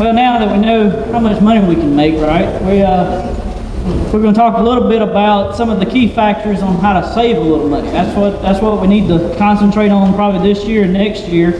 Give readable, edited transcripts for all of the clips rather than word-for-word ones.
Well, now that we know how much money we can make, right, we're going to talk a little bit about some of the key factors on how to save a little money. That's what we need to concentrate on probably this year and next year,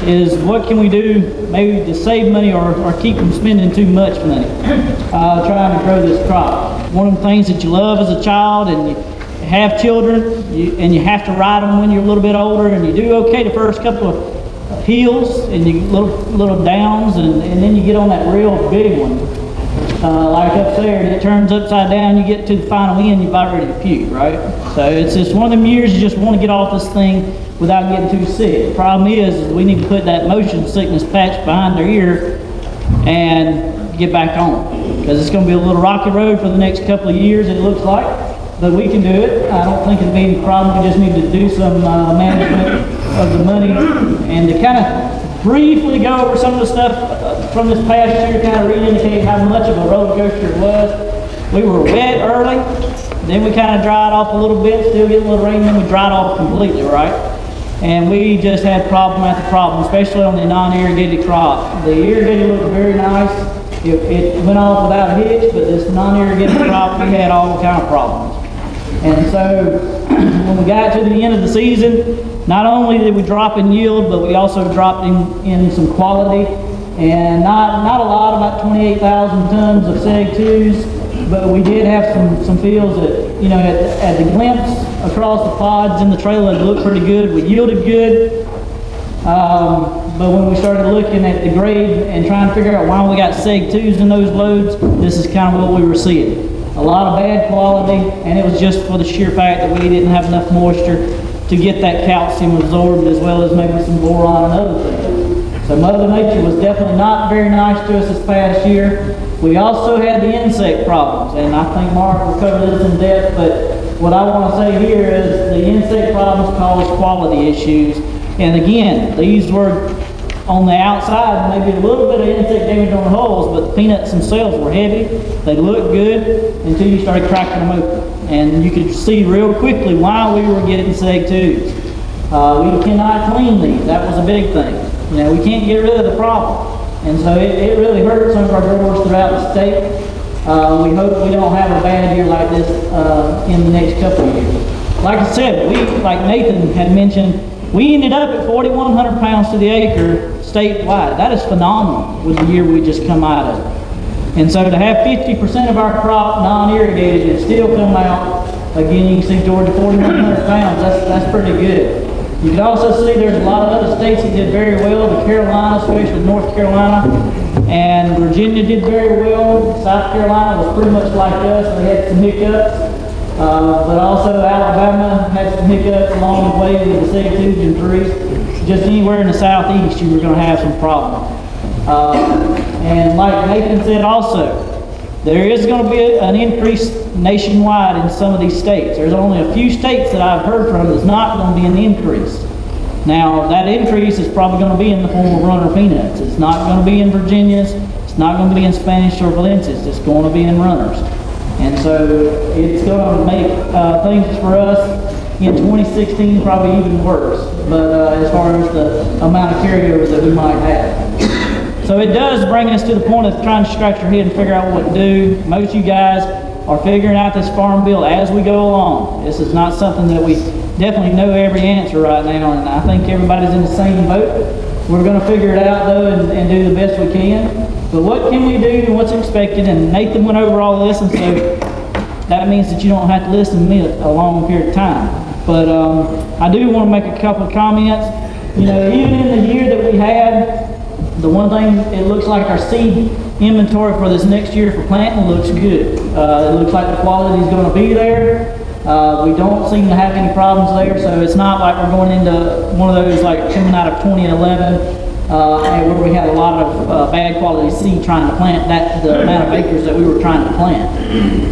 is what can we do maybe to save money or keep from spending too much money trying to grow this crop. One of the things that you love as a child, and you have children, and you have to ride them when you're a little bit older, and you do okay the first couple of hills and you little downs, and then you get on that real big one. Like up there, and it turns upside down, you get to the final end, you're about ready to puke, right? So it's just one of them years you just want to get off this thing without getting too sick. The problem is we need to put that motion sickness patch behind their ear and get back on, because it's going to be a little rocky road for the next couple of years, it looks like, but we can do it. I don't think it'll be any problem. We just need to do some management of the money, and to kind of briefly go over some of the stuff from this past year, kind of re-indicate how much of a roller coaster it was. We were wet early, then we kind of dried off a little bit, still getting a little rain, then we dried off completely, right? And we just had problem after problem, especially on the non-irrigated crop. The irrigated looked very nice. It went off without a hitch, but this non-irrigated crop, we had all kind of problems. And so when we got to the end of the season, not only did we drop in yield, but we also dropped in some quality, and not a lot, about 28,000 tons of Sig Tues, but we did have some fields that, you know, at the glimpse across the pods in the trailer, it looked pretty good. We yielded good, but when we started looking at the grade and trying to figure out why we got Sig Tues in those loads, this is kind of what we were seeing. A lot of bad quality, and it was just for the sheer fact that we didn't have enough moisture to get that calcium absorbed, as well as maybe some boron and other things. So Mother Nature was definitely not very nice to us this past year. We also had the insect problems, and I think Mark will cover this in depth, but what I want to say here is the insect problems caused quality issues. And again, these were on the outside, maybe a little bit of insect damage on the hulls, but the peanuts themselves were heavy. They looked good until you started cracking them open. And you could see real quickly why we were getting Sig Tues. We cannot clean these. That was a big thing. You know, we can't get rid of the problem. And so it really hurt some of our growers throughout the state. We hope we don't have a bad year like this in the next couple of years. Like I said, like Nathan had mentioned, we ended up at 4,100 pounds to the acre statewide. That is phenomenal with the year we just come out of. And so to have 50% of our crop non-irrigated and still come out, again, you can see Georgia 4,100 pounds, that's pretty good. You can also see there's a lot of other states that did very well. The Carolinas, especially North Carolina, and Virginia did very well. South Carolina was pretty much like us. They had some hiccups. But also Alabama had some hiccups along the way with the Sig Tues and trees. Just anywhere in the southeast, you were going to have some problems. And like Nathan said also, there is going to be an increase nationwide in some of these states. There's only a few states that I've heard from that's not going to be an increase. Now, that increase is probably going to be in the form of runner peanuts. It's not going to be in Virginias. It's not going to be in Spanish or Valencias. It's going to be in runners. And so it's going to make things for us in 2016 probably even worse, but as far as the amount of carryover that we might have. So it does bring us to the point of trying to scratch your head and figure out what to do. Most of you guys are figuring out this farm bill as we go along. This is not something that we definitely know every answer right now, and I think everybody's in the same boat. We're going to figure it out though and do the best we can. But what can we do and what's expected? And Nathan went over all this, and so that means that you don't have to listen to me a long period of time. But I do want to make a couple of comments. You know, even in the year that we had, the one thing, it looks like our seed inventory for this next year for planting looks good. It looks like the quality is going to be there. We don't seem to have any problems there, so it's not like we're going into one of those like coming out of 2011 where we had a lot of bad quality seed trying to plant the amount of acres that we were trying to plant.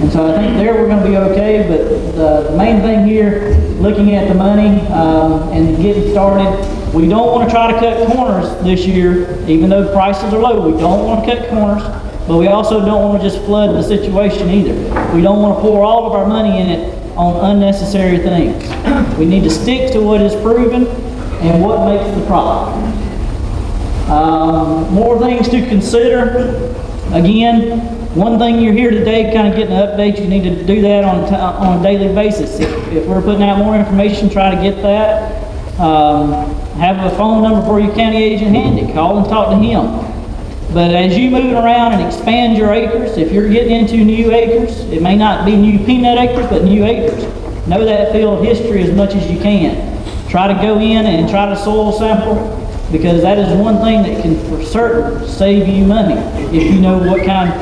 And so I think there we're going to be okay, but the main thing here, looking at the money and getting started, we don't want to try to cut corners this year, even though the prices are low. We don't want to cut corners, but we also don't want to just flood the situation either. We don't want to pour all of our money in it on unnecessary things. We need to stick to what is proven and what makes the profit. More things to consider. Again, one thing you're here today, kind of getting an update, you need to do that on a daily basis. If we're putting out more information, try to get that. Have a phone number for your county agent handy. Call and talk to him. But as you move around and expand your acres, if you're getting into new acres, it may not be new peanut acres, but new acres. Know that field history as much as you can. Try to go in and try to soil sample, because that is one thing that can for certain save you money. If you know what kind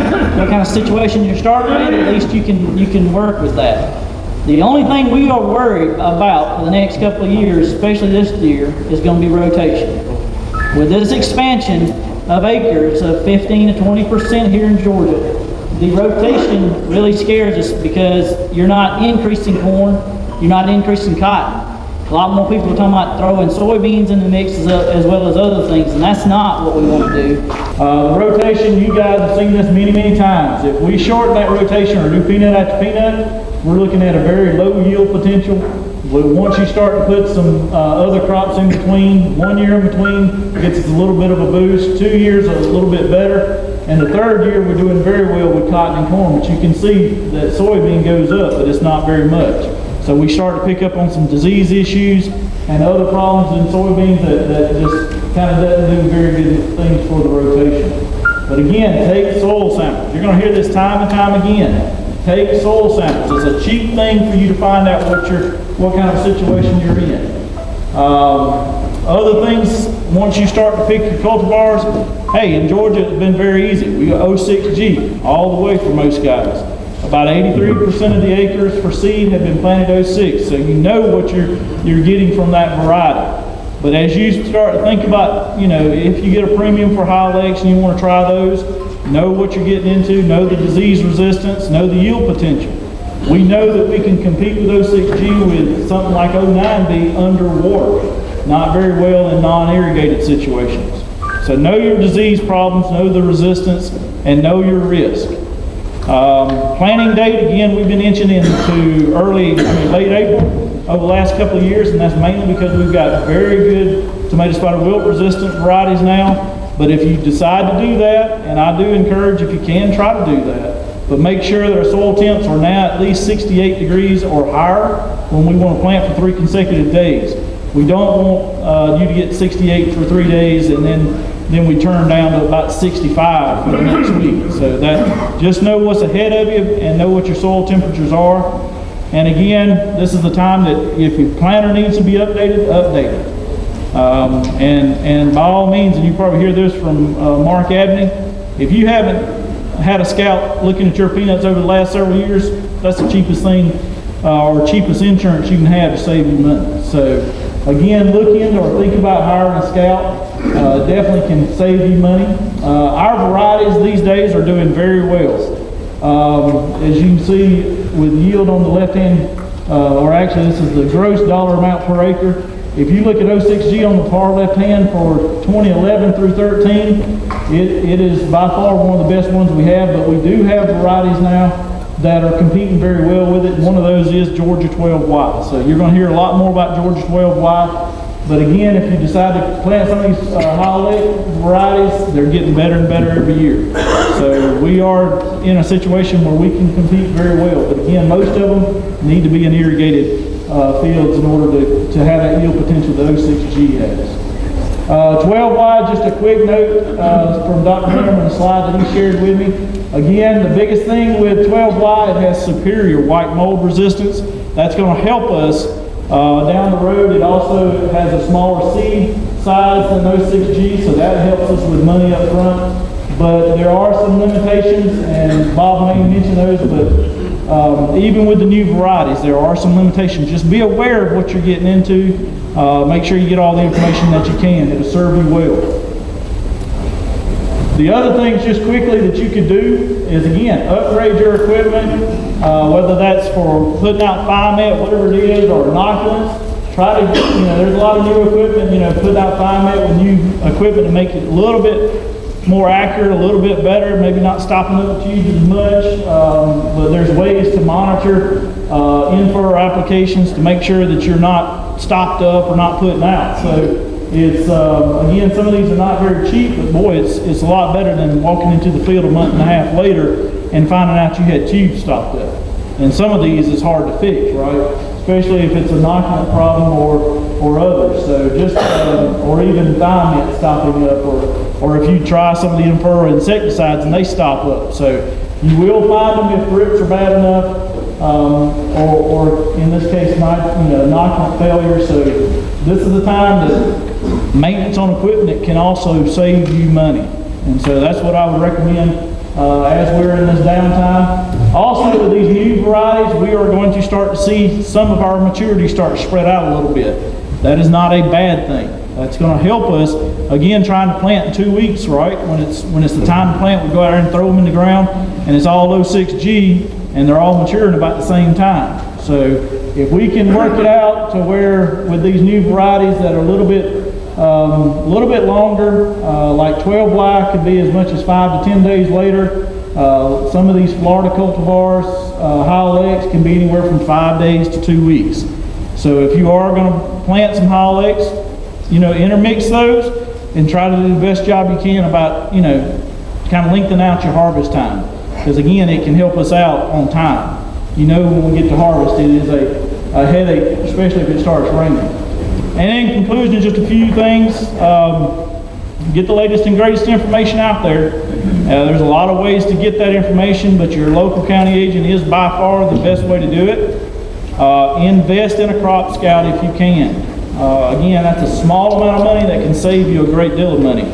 of situation you're starting with, at least you can work with that. The only thing we are worried about for the next couple of years, especially this year, is going to be rotation. With this expansion of acres of 15 to 20% here in Georgia, the rotation really scares us because you're not increasing corn, you're not increasing cotton. A lot more people are talking about throwing soybeans in the mix as well as other things, and that's not what we want to do. Rotation, you guys have seen this many, many times. If we shorten that rotation or do peanut after peanut, we're looking at a very low yield potential. Once you start to put some other crops in between, 1 year in between gets us a little bit of a boost, 2 years a little bit better, and the third year we're doing very well with cotton and corn. But you can see that soybean goes up, but it's not very much. So we start to pick up on some disease issues and other problems in soybeans that just kind of doesn't do very good things for the rotation. But again, take soil samples. You're going to hear this time and time again. Take soil samples. It's a cheap thing for you to find out what kind of situation you're in. Other things, once you start to pick your cultivars, hey, in Georgia it's been very easy. We got 06G all the way for most guys. About 83% of the acres for seed have been planted 06, so you know what you're getting from that variety. But as you start to think about, if you get a premium for high legs and you want to try those, know what you're getting into, know the disease resistance, know the yield potential. We know that we can compete with 06G with something like 09B underwater, not very well in non-irrigated situations. So know your disease problems, know the resistance, and know your risk. Planting date, again, we've been inching into late April over the last couple of years, and that's mainly because we've got very good tomato spotted wilt resistant varieties now. But if you decide to do that, and I do encourage, if you can, try to do that. But make sure that our soil temps are now at least 68 degrees or higher when we want to plant for 3 consecutive days. We don't want you to get 68 for 3 days and then we turn down to about 65 for the next week. So that, just know what's ahead of you and know what your soil temperatures are. And again, this is the time that if your planter needs to be updated, update it. And by all means, and you probably hear this from Mark Abney, if you haven't had a scout looking at your peanuts over the last several years, that's the cheapest thing or cheapest insurance you can have to save you money. So again, look into or think about hiring a scout. Definitely can save you money. Our varieties these days are doing very well. As you can see with yield on the left hand, or actually this is the gross dollar amount per acre. If you look at 06G on the far left hand for 2011 through 13, it is by far one of the best ones we have, but we do have varieties now that are competing very well with it. One of those is Georgia 12Y. So you're going to hear a lot more about Georgia 12Y. But again, if you decide to plant some of these high-leg varieties, they're getting better and better every year. So we are in a situation where we can compete very well. But again, most of them need to be in irrigated fields in order to have that yield potential that 06G has. 12Y, just a quick note from Dr. Hammer, the slide that he shared with me. Again, the biggest thing with 12Y, it has superior white mold resistance. That's going to help us down the road. It also has a smaller seed size than 06G, so that helps us with money up front. But there are some limitations, and Bob may mention those, but even with the new varieties, there are some limitations. Just be aware of what you're getting into. Make sure you get all the information that you can. It'll serve you well. The other things just quickly that you could do is, again, upgrade your equipment, whether that's for putting out Thimet, whatever it is, or inoculants. Try to, there's a lot of new equipment, put out Thimet with new equipment to make it a little bit more accurate, a little bit better, maybe not stopping up the tubes as much, but there's ways to monitor in-furrow applications to make sure that you're not stopped up or not putting out. So it's, again, some of these are not very cheap, but boy, it's a lot better than walking into the field a month and a half later and finding out you had tubes stopped up. And some of these is hard to fix, right? Especially if it's a knockout problem or others. So just, or even diamond stopping up, or if you try some of the Monfort insecticides and they stop up. So you will find them if drips are bad enough, or in this case, knockout failure. So this is the time that maintenance on equipment can also save you money. And so that's what I would recommend as we're in this downtime. Also, with these new varieties, we are going to start to see some of our maturity start to spread out a little bit. That is not a bad thing. That's going to help us, again, trying to plant in 2 weeks, right? When it's the time to plant, we go out there and throw them in the ground, and it's all 06G, and they're all maturing about the same time. So if we can work it out to where with these new varieties that are a little bit longer, like 12 Y could be as much as 5 to 10 days later. Some of these Florida cultivars, High X, can be anywhere from 5 days to 2 weeks. So if you are going to plant some High X, intermix those and try to do the best job you can about, kind of lengthen out your harvest time. Because again, it can help us out on time. When we get to harvest, it is a headache, especially if it starts raining. And in conclusion, just a few things. Get the latest and greatest information out there. There's a lot of ways to get that information, but your local county agent is by far the best way to do it. Invest in a crop scout if you can. Again, that's a small amount of money that can save you a great deal of money.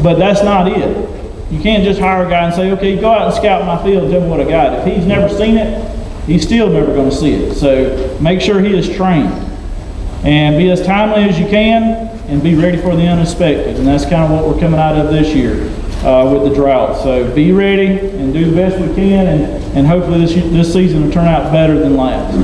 But that's not it. You can't just hire a guy and say, okay, go out and scout my field and tell me what I got. If he's never seen it, he's still never going to see it. So make sure he is trained. And be as timely as you can and be ready for the unexpected. And that's kind of what we're coming out of this year with the drought. So be ready and do the best we can, and hopefully this season will turn out better than last.